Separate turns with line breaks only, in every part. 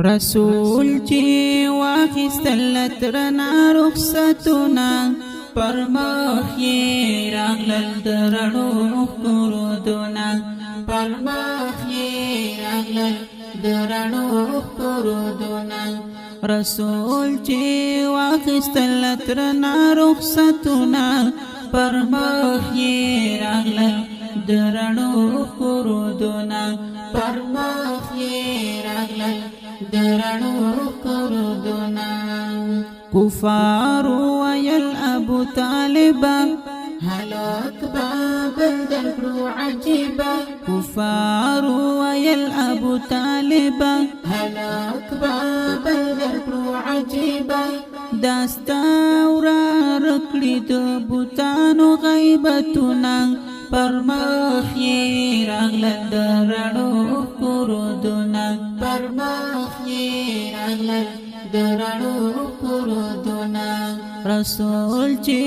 رسول چې واخیستل ترنا رخصتونه پر مخ یې راغلل د رڼو ښکرودونه پر مخ یې راغلل د رڼو ښکرودونه رسول چې واخیستل ترنا رخصتونه پر مخ یې راغلل د رڼو ښکرودونه پر مخ یې راغلل درنو کردنا کفار ویل ابو طالبا هلاك باب الدرب عجيبا كفار ويل ابو طالبا هلاك باب الدرب عجيبا داستا ورکړي د بوتانو غیبتونه پر مخ یې راغلل د رڼو ښکرودونه پر مخ یې راغلل د رڼو ښکرودونه رسول چې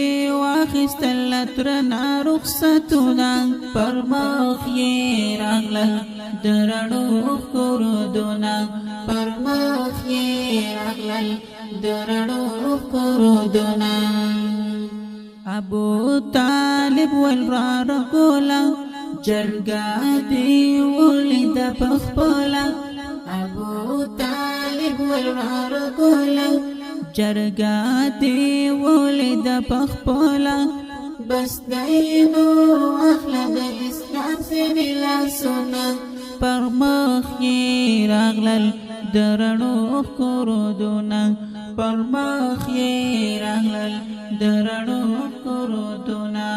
واخیستل ترنا رخصتونه پر مخ یې راغلل د رڼو ښکرودونه پر مخ یې راغلل د رڼو ښکرودونه ابو طالب والرار کولا جرګه دی ولید پخپلا ابو طالب والرار کولا جرګه دی ولید پخپلا بس دینو اخلد اسلام سری لاسونه پر مخ یې راغلل د رڼو ښکرودونه پر مخ یې راغلل د رڼو ښکرودونه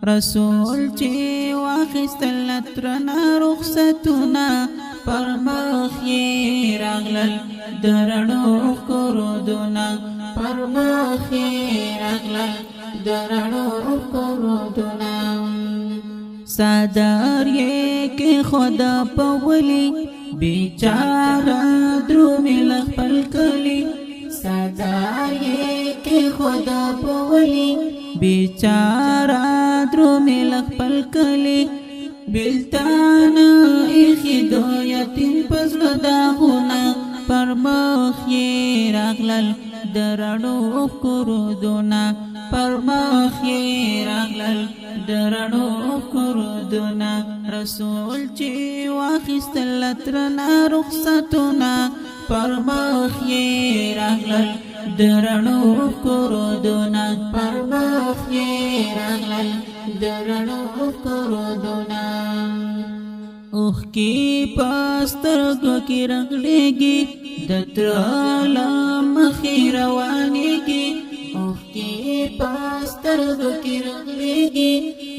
رسول چې واخیستل ترنا رخصتونه پر مخ یې راغلل د رڼو ښکرودونه پر مخ یې راغلل د رڼو ښکرودونه صدر یې کېښود په ولي بیچاره درومې له خپل کلي صدر یې کېښود په ولي بیچاره درومې له خپل کلي بېلتان ایښي د یتیم په زړه داغونه پر مخ یې راغلل د رڼو ښکرودونه پر مخ یې راغلل د رڼو ښکرودونه رسول چې واخیستل ترنا رخصتونه پر مخ یې راغلل د رڼو ښکرودونه پر مخ یې راغلل د رڼو ښکرودونه اوښکې په سترګو کې رغړېږي د تره له مخې روانېږي اوښکې په سترګو کې رغړېږي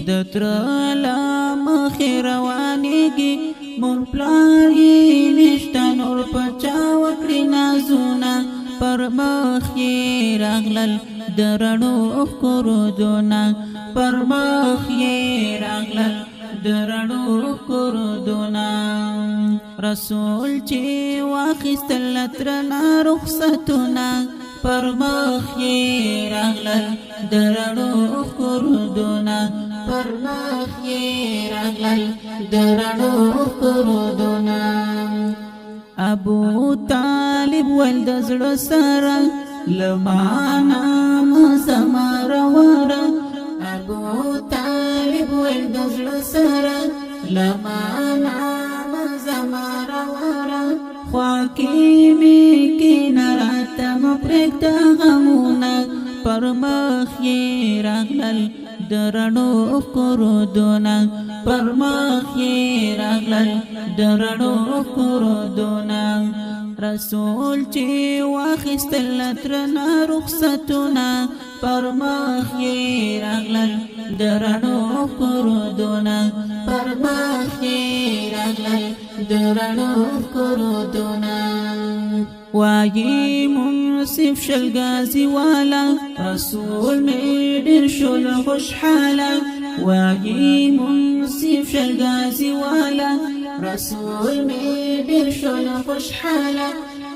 د تره له مخې روانېږي مور پلار یې نشته نور په چا وکړي نازونه پر مخ یې راغلل د رڼو ښکرودونه پر مخ یې راغلل د رڼو ښکرودونه رسول چې واخیستل ترنا رخصتونه پر مخ یې راغلل د رڼو ښکرودونه پر مخ یې راغلل د رڼو ښکرودونه ابو طالب ول د زړه سره لمانا مزما روره ابو طالب ول د زړه سره لمانا مزما روره خوا کې مې کینه راته مه پرېږده غمونه پر مخ یې راغلل د رڼو ښکرودونه پر مخ یې راغلل د رڼو ښکرودونه رسول چې واخیستل ترنا رخصتونه پر مخ یې راغلل د رڼو ښکرودونه پر مخ یې راغلل د رڼو ښکرودونه وایي منصف شلګازي والا رسول مې ډېر شول خوشحاله وایي منصف شلګازي والا رسول مې ډېر شول خوشحاله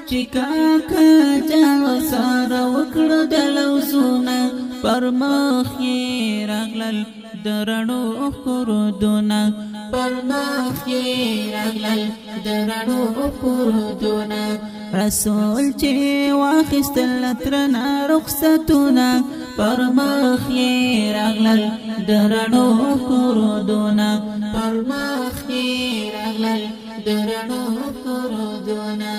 چې کاکا جان سره وکړه د لوزونه پر مخ یې راغلل د رڼو ښکرودونه پرمخ یې راغلل د رڼو پردونه رسول چې واخیستل ترنا رخصتونه پرمخ یې راغلل د رڼو پردونه پرمخ یې راغلل د رڼو پردونه